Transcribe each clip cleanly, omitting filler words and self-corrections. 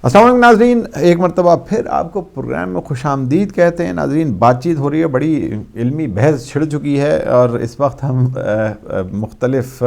अस्सलाम वालेकुम नाज़रीन, एक मरतबा फिर आपको प्रोग्राम में खुशामदीद कहते हैं। नाज़रीन, बातचीत हो रही है, बड़ी इल्मी बहस छिड़ चुकी है और इस वक्त हम मुख्तलिफ़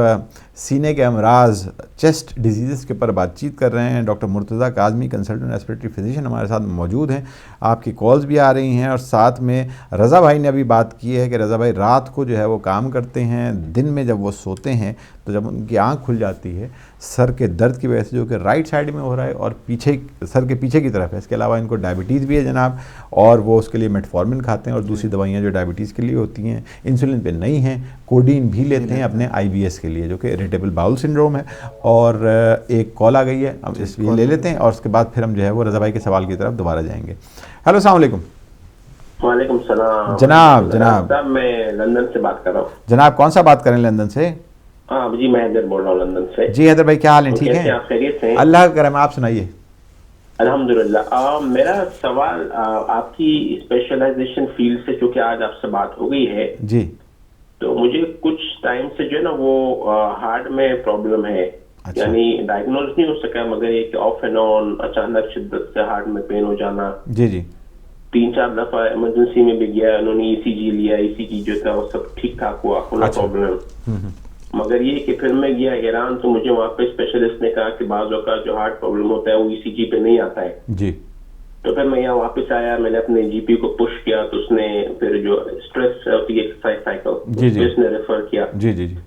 सीने के अमराज, चेस्ट डिजीज़ के ऊपर बातचीत कर रहे हैं। Doctor Murtaza Kazmi, consultant respiratory physician, हमारे साथ मौजूद हैं। आपकी कॉल्स भी आ रही हैं और साथ में रज़ा भाई ने अभी बात की है कि रज़ा भाई रात को जो है वो काम करते हैं, दिन में जब वो सोते हैं तो जब उनकी आँख खुल जाती है सर के दर्द की वजह से, जो कि राइट साइड में हो रहा है और पीछे सर के पीछे की तरफ है। इसके अलावा इनको डायबिटीज़ भी है जनाब, और वो उसके लिए मेटफॉर्मिन खाते हैं और दूसरी दवाइयाँ जो डायबिटीज़ के लिए होती हैं, इंसुलिन पे नहीं हैं। कोडीन भी लेते हैं अपने IBS के लिए, जो कि इरिटेबल बाउल सिंड्रोम है। और एक कॉल आ गई है, अब इसलिए ले लेते हैं और उसके बाद फिर हम जो है वो रज़ा भाई के सवाल की तरफ दोबारा जाएंगे। हेलो, अस्सलाम वालेकुम। वालेकुम सलाम जनाब मैं लंदन से बात कर रहा हूँ। जनाब कौन सा बात करें लंदन से? हाँ जी, मैं हैदर बोल रहा हूँ लंदन से। जी हैदर भाई, क्या हाल है? ठीक है, आप खैरियत से हैं? अल्लाह का करम, आप सुनाइए। अल्हम्दुलिल्लाह। मेरा सवाल आपकी स्पेशलाइजेशन फील्ड से, चूंकि आज आपसे बात हो गई है जी, तो मुझे कुछ टाइम से जो है ना वो हार्ट में प्रॉब्लम है। अच्छा। यानी डायग्नोज नहीं हो सका, मगर एक ऑफ एंड ऑन अचानक शिद्दत से हार्ट में पेन हो जाना। जी जी 3-4 दफा इमरजेंसी में भी गया, उन्होंने ECG लिया, ECG जो था वो सब ठीक ठाक हुआ, कोई प्रॉब्लम। मगर ये कि फिर मैं गया ईरान, तो मुझे वहाँ पे स्पेशलिस्ट ने कहा कि बाज़ों का जो हार्ट प्रॉब्लम होता है वो ECG पे नहीं आता है जी। तो फिर मैं यहाँ वापस आया, मैंने अपने GP को पुश किया, तो उसने फिर जो स्ट्रेस होती है एक्सरसाइज साइकिल, उसने रेफर किया। जी जी जी।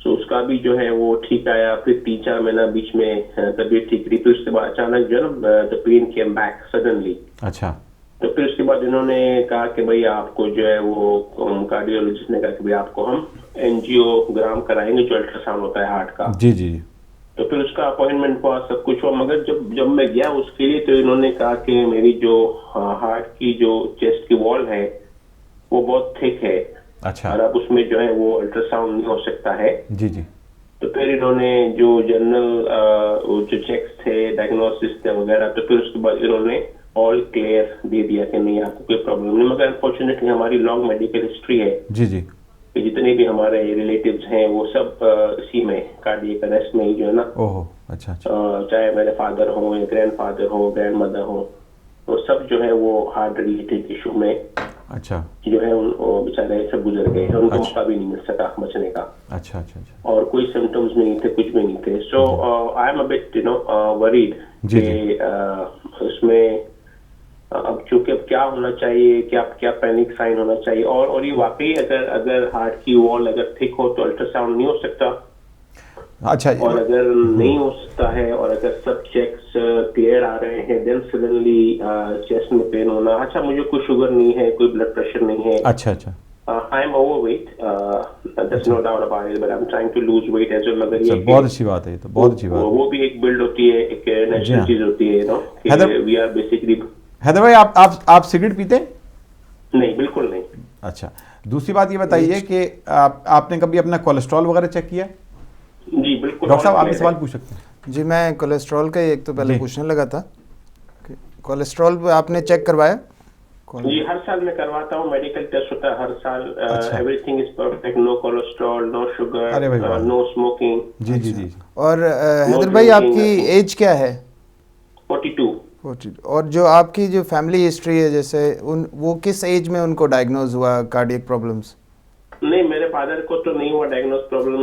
तो उसका भी जो है वो ठीक आया। फिर 3-4 महीना बीच में तबीयत ठीक रही, फिर उसके बाद अचानक जो है ना the pen came back suddenly. अच्छा। तो फिर उसके बाद इन्होंने कहा कि भाई आपको जो है वो कार्डियोलॉजिस्ट ने कहा कि भाई आपको हम एंजियोग्राम कराएंगे, जो अल्ट्रासाउंड होता है हार्ट का। जी जी। तो फिर उसका अपॉइंटमेंट हुआ, सब कुछ हुआ, मगर जब मैं गया उसके लिए तो इन्होंने कहा कि मेरी जो हार्ट की जो चेस्ट की वॉल है वो बहुत थिक है। अच्छा। और अब उसमें जो है वो अल्ट्रासाउंड नहीं हो सकता है। जी जी। तो फिर इन्होंने जो जनरल जो चेक्स थे, डायग्नोसिस थे वगैरह, तो फिर उसके बाद इन्होंने ऑल क्लियर दे दिया कि नहीं आपको कोई प्रॉब्लम नहीं। मगर अनफॉर्चुनेटली हमारी लॉन्ग मेडिकल हिस्ट्री है जी जी। कि जितने भी हमारे रिलेटिव्स हैं वो सब इसी में कार्डियक अरेस्ट में ही जो है ना। ओहो, अच्छा अच्छा। चाहे मेरे फादर हो या ग्रैंडफादर हो, ग्रैंड मदर हो, वो सब जो है वो हार्ट रिलेटेड इशू में अच्छा जो है बेचारे सब गुजर गए हैं, उनको अच्छा। मौका भी नहीं मिल सका बचने का। अच्छा अच्छा अच्छा। और कोई सिम्टम्स नहीं थे, कुछ भी नहीं थे। So I am a bit worried जी कि उसमें अब चूंकि अब क्या होना चाहिए, क्या क्या पैनिक साइन होना चाहिए, और ये वाकई अगर हार्ट की वॉल अगर थिक हो तो अल्ट्रासाउंड नहीं हो सकता। अच्छा। और अगर नहीं हो सकता है और अगर सब चेक्स क्लियर आ रहे हैं, देन सडनली चेस्ट में पेन होना। अच्छा, मुझे कोई शुगर नहीं है, कोई ब्लड प्रेशर नहीं है। अच्छा अच्छा। I am overweight, that's no doubt about it, but I am trying to lose weight as well. मगर ये बहुत अच्छी बात है, ये तो बहुत अच्छी बात है। वो भी एक बिल्ड होती है, एक नेचुरल चीज होती है, नो, कि वी आर बेसिकली। हैदर भाई, आप सिगरेट पीते हैं? नहीं, बिल्कुल नहीं। अच्छा। दूसरी बात ये बताइए कि आपने कभी अपना कोलेस्ट्रॉल वगैरह चेक किया? जी बिल्कुल। डॉक्टर साहब, आप भी सवाल पूछ सकते हैं। जी, मैं कोलेस्ट्रॉल का एक तो पहले पूछने लगा था। कोलेस्ट्रॉल आपने चेक करवाया? जी, हर साल मैं करवाता हूँ, मेडिकल टेस्ट होता है हर साल। Everything is perfect, no cholesterol, no sugar, no smoking. जी जी जी। और हैदर भाई, आपकी एज क्या है? 42। और जो आपकी जो फैमिली हिस्ट्री है, जैसे वो किस एज में उनको डायग्नोज हुआ कार्डियक प्रॉब्लम्स? नहीं, मेरे फादर को तो नहीं हुआ डायग्नोज प्रॉब्लम।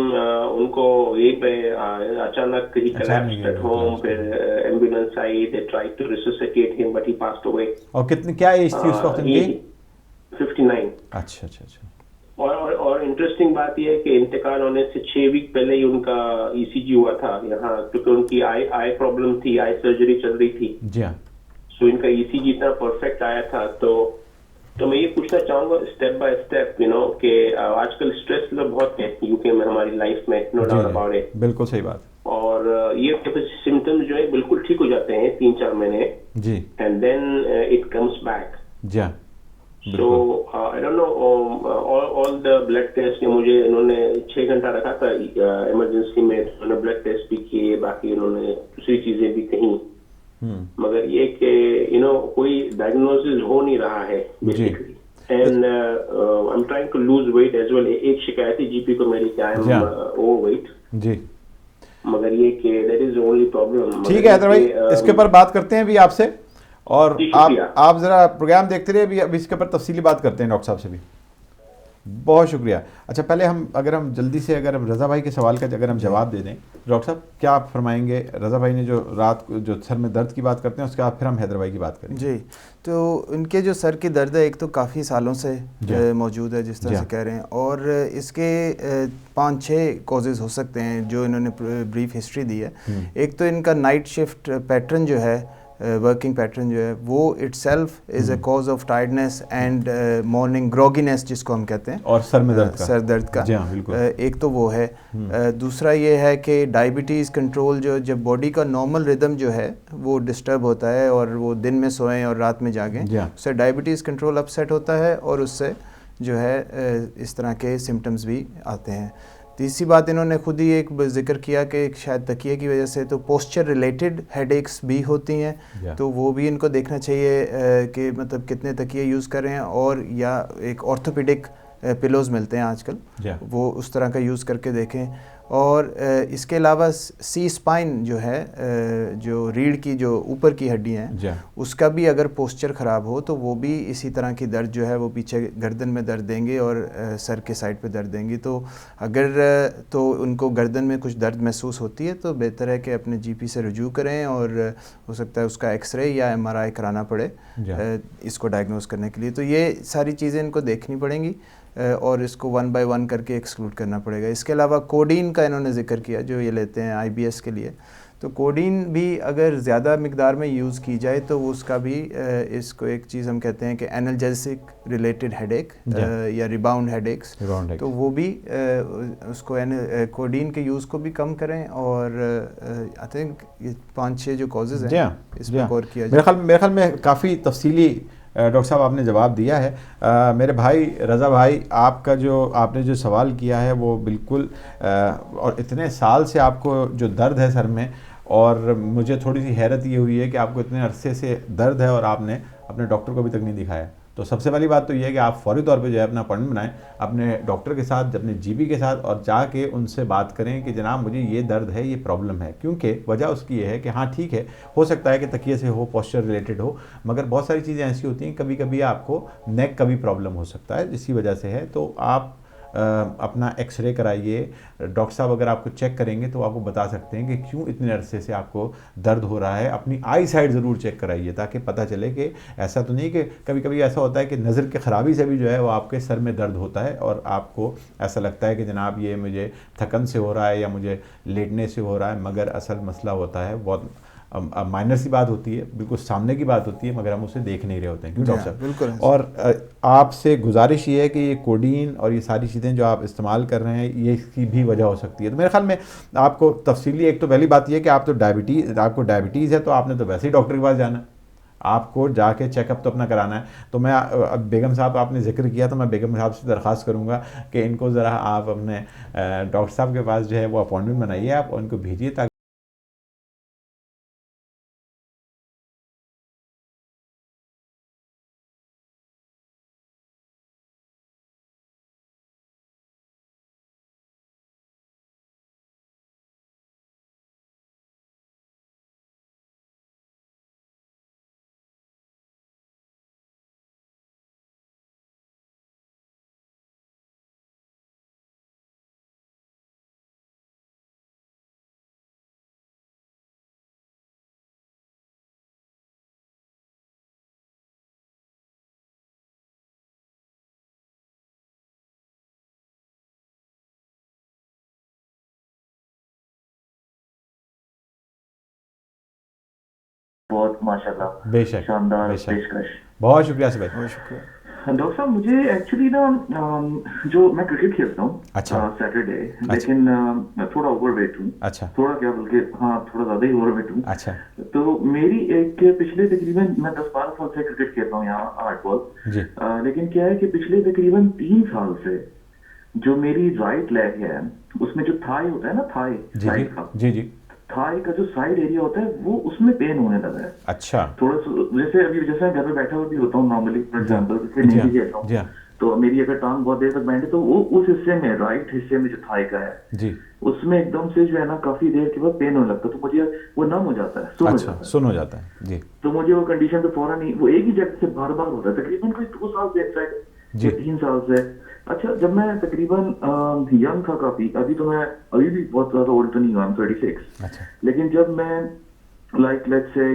उनको एक अचानक ही कोलैप्स्ड एट होम, फिर एम्बुलेंस आई, they tried to resuscitate him but he passed away. और कितनी क्या एज थी उस वक्त इनकी? 59। अच्छा अच्छा अच्छा। और इंटरेस्टिंग बात यह है कि इंतकाल होने से 6 वीक पहले ही उनका ECG हुआ था यहाँ, क्योंकि उनकी आई प्रॉब्लम थी, आई सर्जरी चल रही थी। जी हाँ। सो इनका ECG इतना परफेक्ट आया था। तो मैं ये पूछना चाहूंगा स्टेप बाय स्टेप, कि आजकल स्ट्रेस लेवल बहुत है UK में, हमारी लाइफ में, नो डाउट अबाउट इट। बिल्कुल सही बात। और ये सिम्टम्स जो है बिल्कुल ठीक हो जाते हैं 3-4 महीने, जी, and then it comes back. जी हाँ। So I don't know, all the blood test मुझे इन्होंने 6 घंटा रखा था इमरजेंसी में, उन्होंने ब्लड टेस्ट भी किए, बाकी उन्होंने दूसरी चीजें भी कही। मगर ये कि कोई डायग्नोसिस हो नहीं रहा है basically, and I am trying to lose weight as well. एक शिकायत है GP को मेरी, क्या आई एम ओवरवेट। जी। मगर ये कि दैट इज ओनली प्रॉब्लम। ठीक है हैदर भाई, इसके ऊपर बात करते हैं भी आपसे, और जी, शुक्रिया। आप ज़रा प्रोग्राम देखते रहिए, अभी इसके ऊपर तफसीली बात करते हैं डॉक्टर साहब से भी। बहुत शुक्रिया। अच्छा, पहले हम जल्दी से अगर हम रज़ा भाई के सवाल का अगर हम जवाब दे दें, डॉक्टर साहब क्या आप फरमाएंगे? रज़ा भाई ने जो रात को जो सर में दर्द की बात करते हैं, उसके बाद फिर हम हैदर भाई की बात करेंगे। जी, तो उनके जो सर की दर्द है, एक तो काफ़ी सालों से मौजूद है जिस तरह से कह रहे हैं, और इसके 5-6 कॉजेज़ हो सकते हैं जो इन्होंने ब्रीफ हिस्ट्री दी है। एक तो इनका नाइट शिफ्ट पैटर्न जो है, वर्किंग पैटर्न जो है, वो itself is a cause of tiredness and morning grogginess जिसको हम कहते हैं, और सर में दर्द का, सर दर्द का। जी हाँ, बिल्कुल। एक तो वो है। दूसरा ये है कि डायबिटीज़ कंट्रोल, जो जब बॉडी का नॉर्मल रिदम जो है वो डिस्टर्ब होता है और वो दिन में सोएं और रात में जागें, उससे डायबिटीज़ कंट्रोल अपसेट होता है और उससे जो है इस तरह के सिम्टम्स भी आते हैं। तीसरी बात, इन्होंने खुद ही एक जिक्र किया कि शायद तकिए की वजह से तो पोस्चर रिलेटेड हेडेक्स भी होती हैं, तो वो भी इनको देखना चाहिए कि मतलब कितने तकिए यूज़ कर रहे हैं, और या एक ऑर्थोपेडिक पिलोज़ मिलते हैं आजकल, वो उस तरह का यूज़ करके देखें। और इसके अलावा सी स्पाइन जो है, जो रीढ़ की जो ऊपर की हड्डियाँ हैं, उसका भी अगर पोस्चर ख़राब हो तो वो भी इसी तरह की दर्द जो है वो पीछे गर्दन में दर्द देंगे और सर के साइड पे दर्द देंगी। तो अगर तो उनको गर्दन में कुछ दर्द महसूस होती है तो बेहतर है कि अपने जीपी से रुजू करें, और हो सकता है उसका एक्सरे या एमआरआई कराना पड़े इसको डायग्नोस करने के लिए। तो ये सारी चीज़ें इनको देखनी पड़ेंगी और इसको 1 बाय 1 करके एक्सक्लूड करना पड़ेगा। इसके अलावा कोडीन का इन्होंने जिक्र किया जो ये लेते हैं आईबीएस के लिए, तो कोडीन भी अगर ज़्यादा मिकदार में यूज़ की जाए तो उसका भी इसको एक चीज़ हम कहते हैं कि एनाल्जेसिक रिलेटेड हेडेक या रिबाउंड हेडेक्स, तो वो भी उसको कोडीन के यूज़ को भी कम करें। और आई थिंक ये 5-6 जो कॉजेज़ हैं इस पर गौर किया जाए। मेरे ख्याल में काफ़ी तफसीली डॉक्टर साहब आपने जवाब दिया है। मेरे भाई रज़ा भाई, आपका जो आपने जो सवाल किया है वो बिल्कुल और इतने साल से आपको जो दर्द है सर में, और मुझे थोड़ी सी हैरत ये हुई है कि आपको इतने अरसे से दर्द है और आपने अपने डॉक्टर को अभी तक नहीं दिखाया। तो सबसे पहली बात तो ये है कि आप फौरी तौर पे जो है अपना अपॉइंटमेंट बनाएं अपने डॉक्टर के साथ, अपने जीपी के साथ, और जाके उनसे बात करें कि जनाब मुझे ये दर्द है, ये प्रॉब्लम है। क्योंकि वजह उसकी ये है कि हाँ ठीक है, हो सकता है कि तकिए से हो, पोस्चर रिलेटेड हो, मगर बहुत सारी चीज़ें ऐसी होती हैं, कभी कभी आपको नेक का भी प्रॉब्लम हो सकता है जिसकी वजह से है। तो आप अपना एक्सरे कराइए, डॉक्टर साहब अगर आपको चेक करेंगे तो आपको बता सकते हैं कि क्यों इतने अरसे से आपको दर्द हो रहा है। अपनी आई साइड ज़रूर चेक कराइए ताकि पता चले कि ऐसा तो नहीं कि कभी कभी ऐसा होता है कि नज़र की ख़राबी से भी जो है वो आपके सर में दर्द होता है और आपको ऐसा लगता है कि जनाब ये मुझे थकन से हो रहा है या मुझे लेटने से हो रहा है, मगर असल मसला होता है बहुत माइनर सी बात होती है, बिल्कुल सामने की बात होती है, मगर हम उसे देख नहीं रहे होते हैं। क्यों डॉक्टर साहब? बिल्कुल। और आपसे गुजारिश ये है कि ये कोडीन और ये सारी चीज़ें जो आप इस्तेमाल कर रहे हैं, ये इसकी भी वजह हो सकती है। तो मेरे ख्याल में आपको तफसीली, एक तो पहली बात ये है कि आपको डायबिटीज़ है, तो आपने तो वैसे ही डॉक्टर के पास जाना है, आपको जाके चेकअप तो अपना कराना है। तो मैं अब बेगम साहब आपने जिक्र किया, तो मैं बेगम साहब से दरख्वास्त करूँगा कि इनको ज़रा आप अपने डॉक्टर साहब के पास जो है वो अपॉइंटमेंट बनाइए, आप उनको भेजिए ताकि बहुत माशाल्लाह, बेशक शानदार बेशक, पेशकश। बहुत शुक्रिया से भाई, बहुत शुक्रिया। डॉक्टर साहब, मुझे एक्चुअली ना जो मैं क्रिकेट खेलता हूँ अच्छा सैटरडे, लेकिन मैं थोड़ा ओवरवेट हूँ। अच्छा थोड़ा क्या बल्कि हाँ थोड़ा ज्यादा ही ओवरवेट हूँ। अच्छा तो मेरी एक पिछले तकरीबन मैं 10-12 साल से क्रिकेट खेल रहा हूँ यहाँ हार्डबॉल जी, लेकिन क्या है कि पिछले तकरीबन 3 साल से जो मेरी राइट लेग है उसमें जो थाई होता है ना, थाई जी साइड का, जी जी, थाई का जो साइड एरिया होता है वो उसमें पेन होने लगा है। अच्छा थोड़ा जैसे अभी जैसे मैं घर में बैठा हुआ भी होता हूँ नॉर्मली, फॉर एग्जांपल जैसे नहीं भी खेलता हूँ, तो मेरी अगर टांग बहुत देर तक बैंड है तो वो उस हिस्से में, राइट हिस्से में जो थाई का है जी उसमें एकदम से जो है ना काफी देर के बाद पेन होने लगता है, तो मुझे वो नम हो जाता है, सुन हो अच्छा, जाता है। सुन हो जाता है जी। तो मुझे वो कंडीशन तो फौरन ही वो एक ही जगह से बार बार होता है, तकरीबन कोई 2 साल से जी। या 3 साल से। अच्छा, जब मैं तकरीबन यंग था काफी, अभी भी बहुत ज्यादा ओल्ड तो नहीं हुआ, 36, अच्छा, लेकिन जब मैं लाइक लेट्स से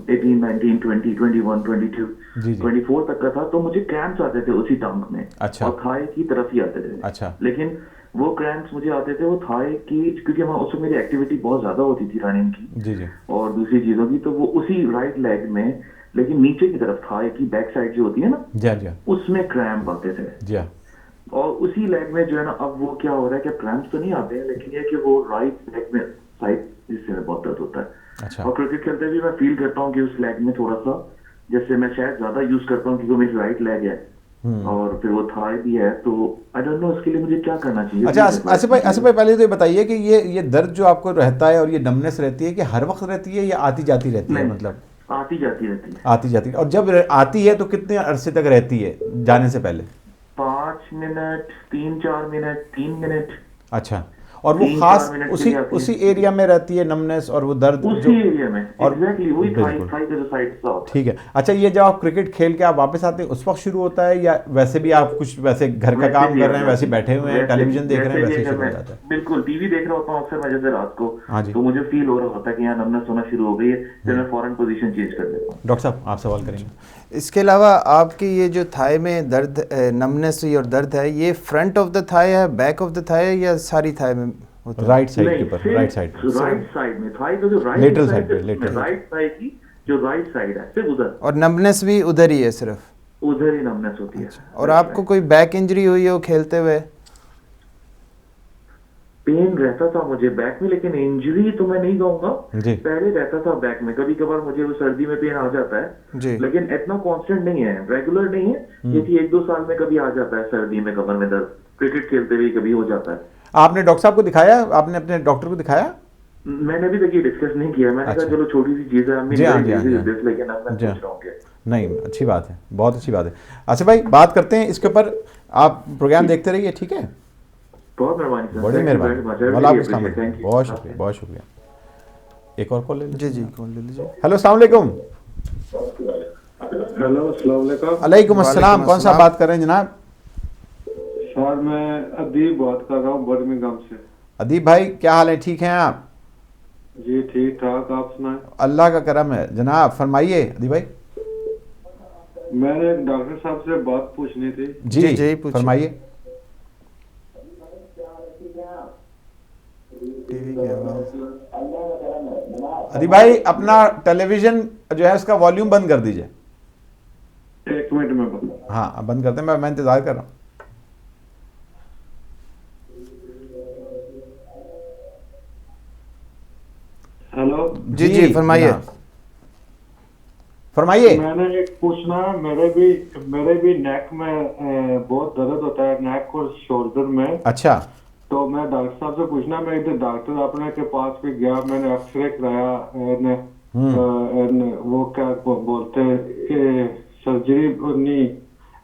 18, 19, 20, 21, 22, जी जी। 24 तक का था, तो मुझे क्रैम्प्स आते थे उसी टांग में, अच्छा। और थाई की तरफ ही आते थे। अच्छा। लेकिन वो क्रैम्प्स मुझे आते थे वो थाई की, क्योंकि वहाँ उस वक्त मेरी एक्टिविटी बहुत ज्यादा होती थी रनिंग की जी जी। और दूसरी चीजों की, तो वो उसी राइट लेग में, लेकिन नीचे की तरफ थाई की बैक साइड जो होती है ना, जी जी। उसमें क्रैम्प आते थे। जी और उसी लेग में जो है ना, अब वो क्या हो रहा है कि क्रैम्प्स तो नहीं आते हैं, लेकिन ये कि वो राइट लेग में साइड हिस्से में बहुत दर्द होता है। अच्छा। और क्रिकेट खेलते भी मैं फील करता हूँ कि उस लेग में थोड़ा सा, जैसे मैं शायद ज्यादा यूज करता हूँ क्योंकि वो मेरी राइट लेग है और फिर वो थाई भी है, तो आई डोंट नो उसके लिए मुझे क्या करना चाहिए। अच्छा आसिफ भाई पहले तो ये बताइए कि ये दर्द जो आपको रहता है और ये नमनेस रहती है कि हर वक्त रहती है या आती जाती रहती है? नहीं, मतलब आती जाती रहती है। आती जाती है। और जब आती है तो कितने अरसे तक रहती है जाने से पहले? 5 मिनट, 3-4 मिनट, 3 मिनट। अच्छा, और वो 3-4 खास मिनट के उसी लिए आती उसी है। एरिया में रहती है नमनेस और वो दर्द उसी जो एरिया में और एग्जैक्टली वही थाई बिल्कुल थाई का जो साइड सा होता है। ठीक है। अच्छा, ये जब आप क्रिकेट खेल के आप वापस आते हैं उस वक्त शुरू होता है या वैसे भी आप कुछ वैसे घर का वैसे काम भी कर आ रहे हैं, जाता वैसे है। बैठे हुए हैं, वैसे टेलीविजन देख रहे हैं, भी वैसे ही अगर शुरू हो मैं जाता है? बिल्कुल टीवी देख रहा होता हूँ अक्सर मैं जैसे रात को, हाँ जी। तो मुझे फील हो रहा होता है कि यहाँ नमनेस होना शुरू हो गई है, फिर मैं फौरन पोजीशन चेंज कर देता हूँ। डॉक्टर साहब आप सवाल करेंगे? इसके अलावा आपकी ये जो थाई में दर्द नमनेस और दर्द है, ये फ्रंट ऑफ द थाई है, बैक ऑफ द थाई है, या सारी थाई में होता है? राइट साइड के नहीं, ऊपर, राइट साइड पे, राइट साइड में थाई का जो राइट लेटरल साइड पे, लेटरल राइट थाई की जो राइट साइड है सिर्फ उधर, और नमनेस भी उधर ही है सिर्फ? उधर ही नमनेस होती है। और आपको कोई बैक इंजरी हुई हो खेलते हुए? पेन रहता था मुझे बैक में, लेकिन इंजरी तो मैं नहीं कहूंगा, जी। पहले रहता था बैक में, कभी कभार मुझे वो सर्दी में पेन आ जाता है जी। लेकिन इतना कांस्टेंट नहीं है, रेगुलर नहीं है, ये कि 1-2 साल में कभी आ जाता है सर्दी में कमर में दर्द, क्रिकेट खेलते हुए कभी हो जाता है। आपने डॉक्टर साहब को दिखाया? आपने अपने डॉक्टर को दिखाया? मैंने अभी तक ये डिस्कस नहीं किया, मैंने कहा चलो छोटी सी चीज है, जी हाँ, जी हाँ, जी हाँ। लेकिन अब मैं जी हाँ। सोच रहा हूँ कि नहीं, अच्छी बात है, बहुत अच्छी बात है। अच्छा भाई, बात करते हैं इसके ऊपर, आप प्रोग्राम देखते रहिए, ठीक है? बहुत मेहरबानी सर, बड़ी मेहरबानी, बहुत शुक्रिया, बहुत शुक्रिया। एक और कॉल ले लीजिए। जी जी, कॉल ले लीजिए। हेलो, अस्सलाम वालेकुम। हेलो, अस्सलाम वालेकुम। अलैकुम अस्सलाम। कौन सा बात कर रहे हैं जनाब? सर मैं अदीब बात कर रहा हूँ बर्मिंघम से। अदीब भाई, क्या हाल है? ठीक हैं आप? जी ठीक ठाक, आप सुनाएं। अल्लाह का करम है जनाब, फरमाइए अदीब भाई। मैंने डॉक्टर साहब से बात पूछनी थी। जी जी, फरमाइए। टीवी की आवाज। अदीब भाई, अपना टेलीविजन जो है उसका वॉल्यूम बंद कर दीजिए। 1 मिनट में बता। हाँ, अब बंद करते हैं, मैं इंतजार कर रहा हूँ। हेलो। जी जी, फरमाइए। फरमाइए। मैंने एक पूछना है, मेरे भी नेक में बहुत दर्द होता है, नेक और शोल्डर में। अच्छा। तो मैं डॉक्टर साहब से पूछना, मैं इधर डॉक्टर अपने के पास भी गया, मैंने एक्सरे कराया, वो क्या बोलते हैं सर्जरी नहीं,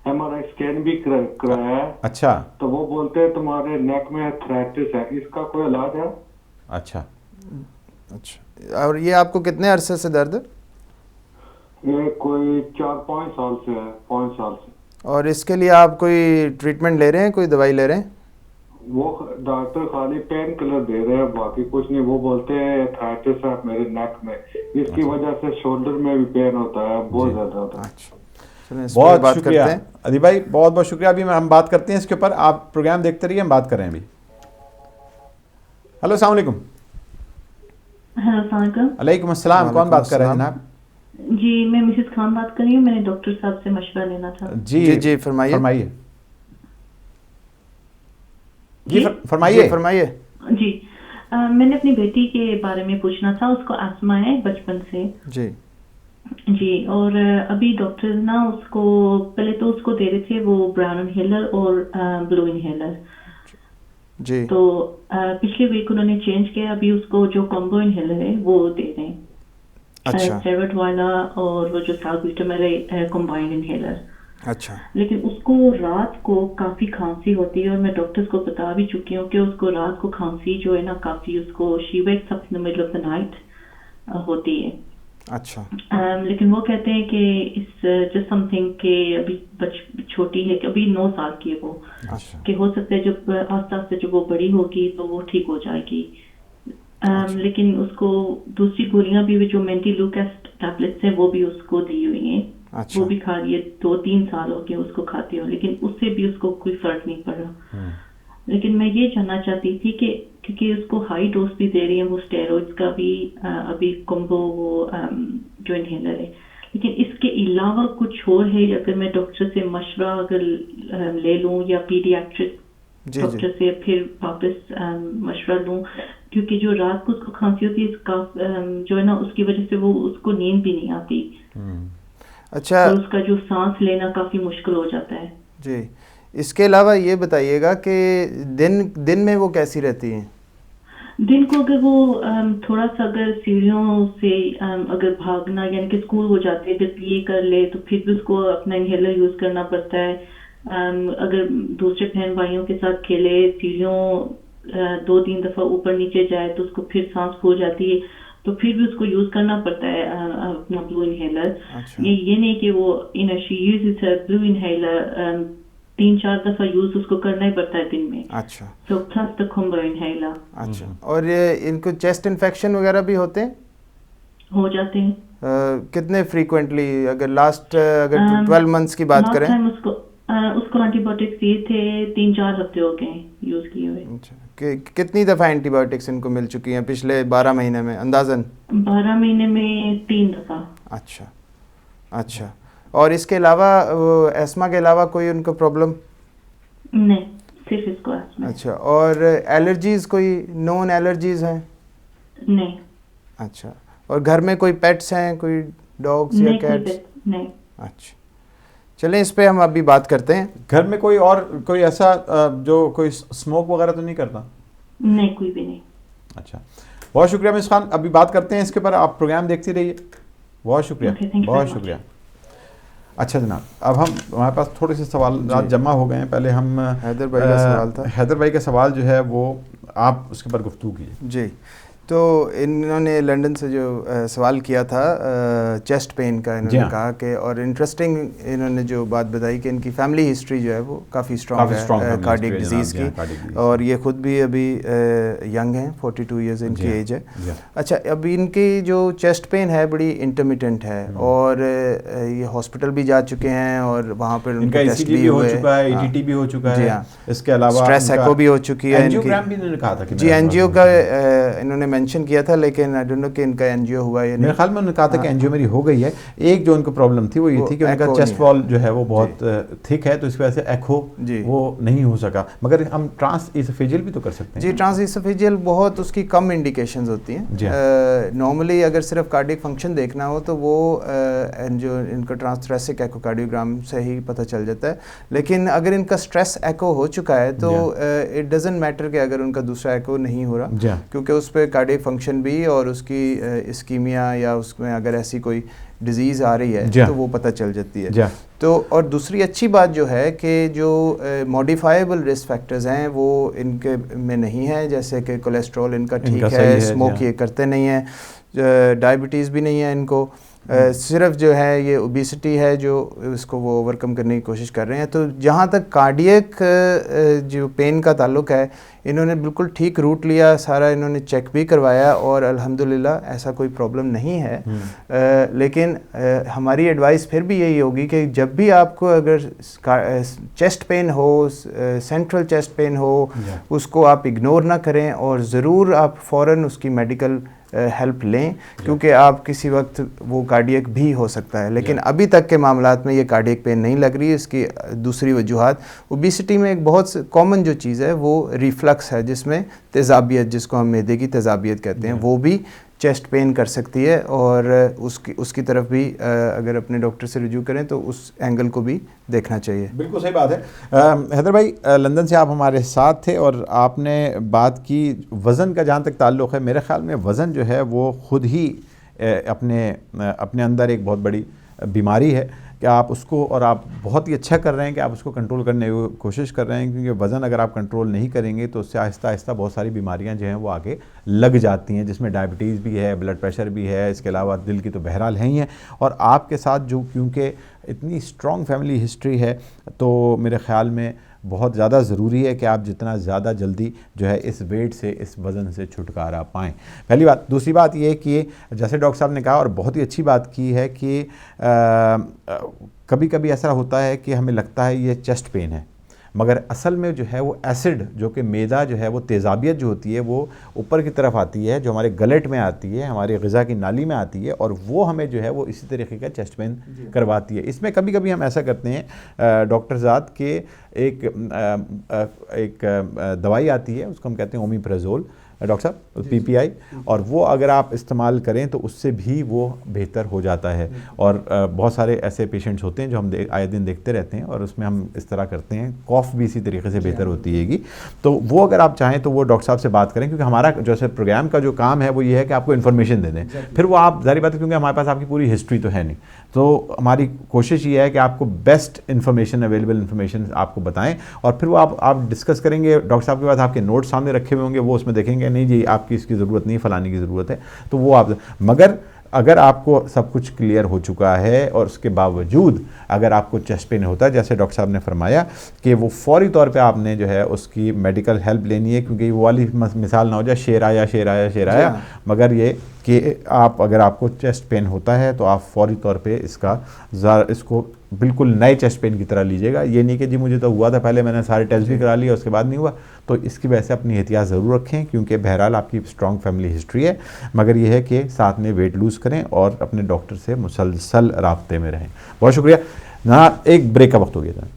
MRI स्कैन भी कराया है। अच्छा। तो वो बोलते हैं तुम्हारे नेक में आर्थराइटिस है, इसका कोई इलाज है? अच्छा अच्छा, और ये आपको कितने अरसे से दर्द है? ये कोई 4-5 साल से है, 5 साल से। और इसके लिए आप कोई ट्रीटमेंट ले रहे हैं, कोई दवाई ले रहे हैं? वो डॉक्टर खाली पेन किलर दे रहे हैं, बाकी कुछ नहीं। वो बोलते हैं आर्थराइटिस है मेरे नेक में, इसकी वजह से शोल्डर में भी पेन होता है, बहुत ज्यादा होता है। अच्छा, चलिए इस पर बहुत बात शुक्रिया करते हैं। अदीब भाई, बहुत बहुत शुक्रिया। अभी हम बात करते हैं इसके ऊपर, आप प्रोग्राम देखते रहिए, हम बात करें अभी। हेलो, अस्सलाम वालेकुम। हेलो, अस्सलाम वालेकुम। अलैकुम अस्सलाम। कौन बात कर रहे हैं जनाब? जी, मैं मिसेस खान बात कर रही हूँ, मैंने डॉक्टर साहब से मशवरा लेना था। जी जी, फरमाइए। फरमाइए। जी फरमाइए फरमाइए। जी, मैंने अपनी बेटी के बारे में पूछना था, उसको अस्थमा है बचपन से। जी जी, और अभी डॉक्टर ना उसको पहले तो उसको दे रहे थे वो ब्राउन इनहेलर और ब्लू इनहेलर। जी। तो पिछले वीक उन्होंने चेंज किया, अभी उसको जो कॉम्बो इनहेलर है वो दे रहे हैं। अच्छा। स्टेरॉइड वाला और वो जो साल्ब्यूटामोल कंबाइंड इनहेलर। अच्छा। लेकिन उसको रात को काफ़ी खांसी होती है और मैं डॉक्टर्स को बता भी चुकी हूँ कि उसको रात को खांसी जो है ना काफ़ी उसको she wakes up in the middle of the night होती है। अच्छा। लेकिन वो कहते हैं कि इस जस्ट समथिंग के अभी छोटी है कि अभी 9 साल की है वो, अच्छा। कि हो सकता है जब आस्ते आस्ते जब वो बड़ी होगी तो वो ठीक हो जाएगी। लेकिन उसको दूसरी गोलियां भी जो मेंटी लूकास टैबलेट्स हैं वो भी उसको दी हुई हैं। अच्छा। वो भी खा रही है, 2-3 साल हो गए उसको खाते हो, लेकिन उससे भी उसको कोई फर्क नहीं पड़ रहा। लेकिन मैं ये जानना चाहती थी कि क्योंकि उसको हाई डोज भी दे रही है वो स्टेरॉइड्स का भी अभी कॉम्बो वो जो इनहेलर है, लेकिन इसके अलावा कुछ और है? अगर मैं डॉक्टर से मशवरा अगर ले लूं या पीडियाट्रिक डॉक्टर से फिर वापस मशवरा लूं, क्योंकि जो रात को उसको खांसी होती है इसका जो है ना उसकी वजह से वो उसको नींद भी नहीं आती। अच्छा। तो उसका जो सांस लेना काफ़ी मुश्किल हो जाता है जी। इसके अलावा ये बताइएगा कि दिन में वो कैसी रहती हैं? दिन को अगर वो थोड़ा सा अगर सीढ़ियों से अगर भागना यानी कि स्कूल हो जाते हैं जब ये कर ले तो फिर भी उसको अपना इनहेलर यूज़ करना पड़ता है। अगर दूसरे बहन भाइयों के साथ खेले, सीढ़ियों 2-3 दफ़ा ऊपर नीचे जाए तो उसको फिर सांस फूल जाती है, तो फिर भी उसको यूज़ करना पड़ता है अपना ब्लू इनहेलर। अच्छा। ये नहीं कि वो शी यूज़ ब्लू इनहेलर 3-4 दफ़ा यूज़ उसको करना ही पड़ता है दिन में। अच्छा। तो प्लस द कॉम्बो इनहेलर। अच्छा। और ये इनको चेस्ट इन्फेक्शन वगैरह भी होते हैं? हो जाते हैं। कितने फ्रीक्वेंटली? अगर लास्ट अगर 12 मंथ्स की बात करें? उसको एंटीबायोटिक्स दिए थे 3-4 हफ्ते हो गए यूज़ किए हुए। अच्छा। कितनी दफ़ा एंटीबायोटिक्स इनको मिल चुकी हैं पिछले 12 महीने में अंदाज़न? 12 महीने में 3 दफ़ा। अच्छा। अच्छा। और इसके अलावा एस्मा के अलावा कोई उनको प्रॉब्लम? नहीं, सिर्फ इसको एस्मा। अच्छा। और एलर्जीज़, कोई नॉन एलर्जीज़ हैं? नहीं। अच्छा। और घर में कोई पेट्स हैं, कोई डॉग्स या कैट्स? नहीं। अच्छा। चलें इस पे हम अभी बात करते हैं। घर में कोई ऐसा जो कोई स्मोक वगैरह तो नहीं करता? नहीं, कोई भी नहीं। अच्छा, बहुत शुक्रिया मिस खान। अभी बात करते हैं इसके ऊपर, आप प्रोग्राम देखती रहिए। बहुत शुक्रिया। बहुत शुक्रिया। अच्छा जनाब, अब हमारे पास थोड़े से सवाल जमा हो गए हैं। पहले हम हैदर भाई का सवाल था। हैदर भाई का सवाल जो है वो आप उसके ऊपर गुफ्तगू कीजिए। जी। तो इन्होंने लंदन से जो सवाल किया था चेस्ट पेन का, इन्होंने कहा कि, और इंटरेस्टिंग इन्होंने जो बात बताई कि इनकी फैमिली हिस्ट्री जो है वो काफ़ी स्ट्रॉन्ग है कार्डियक डिजीज़ की, और ये ख़ुद भी अभी यंग हैं, 42 इयर्स इनकी एज है। अच्छा, अभी इनकी जो चेस्ट पेन है बड़ी इंटरमिटेंट है, और ये हॉस्पिटल भी जा चुके हैं और वहाँ पर उनका टेस्ट भी हो चुका है, ETT भी हो चुका है, इसके अलावा स्ट्रेस एको भी हो चुकी है। एंजियोग्राम भी इन्होंने कहा था कि जी, एनजीओ का इन्होंने मेंशन किया था, लेकिन आई डोंट नो कि इनका एनजीओ हुआ या नहीं। मेरे ख्याल में उन्होंने कहा था कि एनजीओ मेरी हो गई है। एक जो उनको प्रॉब्लम थी वो ये थी कि उनका चेस्ट वॉल जो है वो बहुत थिक है, तो इस वजह से एको वो नहीं हो सका। मगर हम ट्रांस इसोफेजियल भी तो कर सकते हैं। जी, ट्रांस इसोफेजियल बहुत उसकी कम इंडिकेशंस होती हैं। नॉर्मली अगर सिर्फ कार्डियक फंक्शन देखना हो तो वो जो इनका ट्रांसथोरेसिक एकोकार्डियोग्राम से ही पता चल जाता है। लेकिन अगर इनका स्ट्रेस एको हो चुका है तो इट डजंट मैटर कि अगर उनका दूसरा एको नहीं हो रहा, क्योंकि उस पर कार्डियक फंक्शन भी और उसकी इस्कीमिया या उसमें अगर ऐसी कोई डिजीज़ आ रही है तो वो पता चल जाती है। तो और दूसरी अच्छी बात जो है कि जो मॉडिफाइबल रिस्क फैक्टर्स हैं वो इनके में नहीं है, जैसे कि कोलेस्ट्रॉल इनका ठीक है, स्मोक ये करते नहीं हैं, डायबिटीज़ भी नहीं है इनको, सिर्फ जो है ये ओबेसिटी है जो इसको वो ओवरकम करने की कोशिश कर रहे हैं। तो जहाँ तक कार्डियक जो पेन का ताल्लुक है, इन्होंने बिल्कुल ठीक रूट लिया, सारा इन्होंने चेक भी करवाया और अल्हम्दुलिल्लाह ऐसा कोई प्रॉब्लम नहीं है। लेकिन हमारी एडवाइस फिर भी यही होगी कि जब भी आपको अगर चेस्ट पेन हो, सेंट्रल चेस्ट पेन हो, उसको आप इग्नोर ना करें और ज़रूर आप फ़ौरन उसकी मेडिकल हेल्प लें, क्योंकि आप किसी वक्त वो कार्डियक भी हो सकता है। लेकिन अभी तक के मामलात में ये कार्डियक पेन नहीं लग रही है। इसकी दूसरी वजूहात, ओबेसिटी में एक बहुत कॉमन जो चीज़ है वो रिफ्लक्स है, जिसमें तेज़ाबियत, जिसको हम मैदे की तेज़ाबियत कहते हैं, वो भी चेस्ट पेन कर सकती है, और उसकी तरफ भी अगर अपने डॉक्टर से रिव्यू करें तो उस एंगल को भी देखना चाहिए। बिल्कुल सही बात है। हैदर भाई, लंदन से आप हमारे साथ थे और आपने बात की वज़न का। जहाँ तक ताल्लुक़ है, मेरे ख़्याल में वज़न जो है वो ख़ुद ही अपने अंदर एक बहुत बड़ी बीमारी है कि आप उसको, और आप बहुत ही अच्छा कर रहे हैं कि आप उसको कंट्रोल करने की कोशिश कर रहे हैं, क्योंकि वज़न अगर आप कंट्रोल नहीं करेंगे तो उससे आहिस्ता आहिस्ता बहुत सारी बीमारियां जो हैं वो आगे लग जाती हैं, जिसमें डायबिटीज़ भी है, ब्लड प्रेशर भी है, इसके अलावा दिल की तो बहरहाल है ही है। और आपके साथ जो क्योंकि इतनी स्ट्रॉन्ग फैमिली हिस्ट्री है, तो मेरे ख़्याल में बहुत ज़्यादा ज़रूरी है कि आप जितना ज़्यादा जल्दी जो है इस वेट से, इस वज़न से छुटकारा पाएँ, पहली बात। दूसरी बात ये कि जैसे डॉक्टर साहब ने कहा और बहुत ही अच्छी बात की है कि कभी कभी ऐसा होता है कि हमें लगता है ये चेस्ट पेन है, मगर असल में जो है वो एसिड, जो कि मैदा जो है वो तेज़ाबियत जो होती है वो ऊपर की तरफ आती है, जो हमारे गलेट में आती है, हमारी ग़िज़ा की नाली में आती है, और वो हमें जो है वो इसी तरीके का चेस्ट पेन करवाती है। इसमें कभी कभी हम ऐसा करते हैं डॉक्टर ज़ात के एक दवाई आती है, उसको हम कहते हैं ओमिप्राज़ोल डॉक्टर साहब, PPI, और वो अगर आप इस्तेमाल करें तो उससे भी वो बेहतर हो जाता है। और बहुत सारे ऐसे पेशेंट्स होते हैं जो हम आए दिन देखते रहते हैं, और उसमें हम इस तरह करते हैं, कॉफ़ भी इसी तरीके से बेहतर होती हैगी। तो वो अगर आप चाहें तो वो डॉक्टर साहब से बात करें, क्योंकि हमारा जैसे प्रोग्राम का जो काम है वो ये है कि आपको इन्फॉर्मेशन दे दें, फिर वो आप ज़ाहिर बात है, क्योंकि हमारे पास आपकी पूरी हिस्ट्री तो है नहीं, तो हमारी कोशिश ये है कि आपको बेस्ट इन्फॉर्मेशन, अवेलेबल इन्फॉर्मेशन आपको बताएं, और फिर वो आप डिस्कस करेंगे। डॉक्टर साहब के पास आपके नोट्स सामने रखे हुए होंगे, वो उसमें देखेंगे नहीं जी आपकी इसकी ज़रूरत नहीं, फ़लाने की ज़रूरत है, तो वो आप, मगर अगर आपको सब कुछ क्लियर हो चुका है और उसके बावजूद अगर आपको चेस्ट पेन होता है, जैसे डॉक्टर साहब ने फरमाया कि वो फौरी तौर पे आपने जो है उसकी मेडिकल हेल्प लेनी है, क्योंकि वो वाली मिसाल ना हो जाए शेर आया शेर आया शेर आया, मगर ये कि आप अगर आपको चेस्ट पेन होता है तो आप फौरी तौर पे इसको बिल्कुल नए चेस्ट पेन की तरह लीजिएगा। ये नहीं कि जी मुझे तो हुआ था पहले, मैंने सारे टेस्ट भी करा लिए उसके बाद नहीं हुआ, तो इसकी वजह से अपनी एहतियात ज़रूर रखें, क्योंकि बहरहाल आपकी स्ट्रॉन्ग फैमिली हिस्ट्री है, मगर यह है कि साथ में वेट लूज़ करें और अपने डॉक्टर से मुसलसल राब्ते में रहें। बहुत शुक्रिया ना। एक ब्रेक का वक्त हो गया था,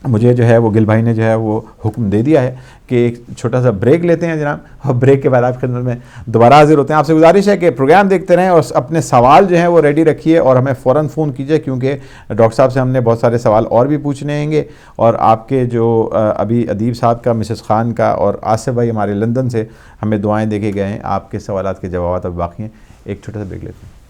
मुझे जो है वो गिल भाई ने जो है वो हुक्म दे दिया है कि एक छोटा सा ब्रेक लेते हैं जनाब, और ब्रेक के बाद आपकी खिदमत में दोबारा हाजिर होते हैं। आपसे गुजारिश है कि प्रोग्राम देखते रहें और अपने सवाल जो हैं वो रेडी रखिए और हमें फ़ौरन फ़ोन कीजिए, क्योंकि डॉक्टर साहब से हमने बहुत सारे सवाल और भी पूछने होंगे, और आपके जो अभी अदीब साहब का, मिसेस खान का, और आसिफ भाई हमारे लंदन से हमें दुआएँ दे के गए हैं, आपके सवालात के जवाब अब बाकी हैं। एक छोटा सा ब्रेक लेते हैं।